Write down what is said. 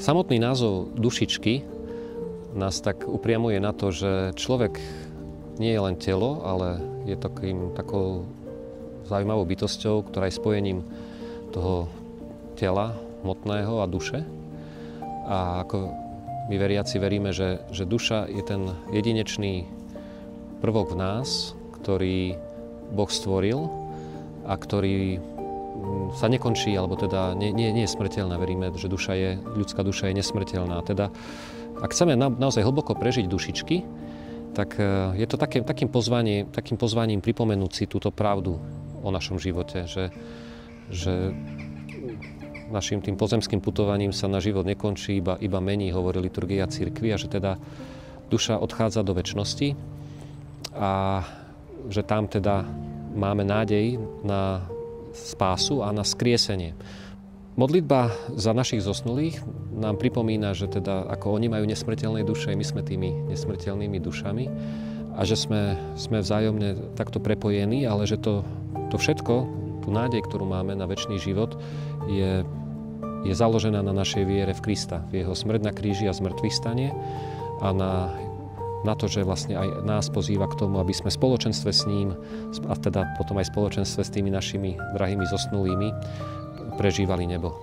Samotný názov dušičky nás tak upriamuje na to, že človek nie je len telo, ale je takou zaujímavou bytosťou, ktorá je spojením toho tela, hmotného a duše. A ako my veriaci veríme, že duša je ten jedinečný prvok v nás, ktorý Boh stvoril a ktorý sa nekončí, alebo teda nie je smrteľná. Veríme, že ľudská duša je nesmrteľná. Teda, ak chceme naozaj hlboko prežiť dušičky, tak je to takým pozvaním pripomenúť si túto pravdu o našom živote, že našim tým pozemským putovaním sa na život nekončí, iba mení, hovorí liturgia cirkvi, a že teda duša odchádza do večnosti a že tam teda máme nádej na spásu a na skriesenie. Modlitba za našich zosnulých nám pripomína, že teda ako oni majú nesmrteľné duše, my sme tými nesmrteľnými dušami a že sme vzájomne takto prepojení, ale že to všetko, tú nádej, ktorú máme na večný život, je založená na našej viere v Krista, v jeho smrť na kríži a zmŕtvychvstanie a na to, že vlastne aj nás pozýva k tomu, aby sme v spoločenstve s ním a teda potom aj v spoločenstve s tými našimi drahými zosnulými prežívali nebo.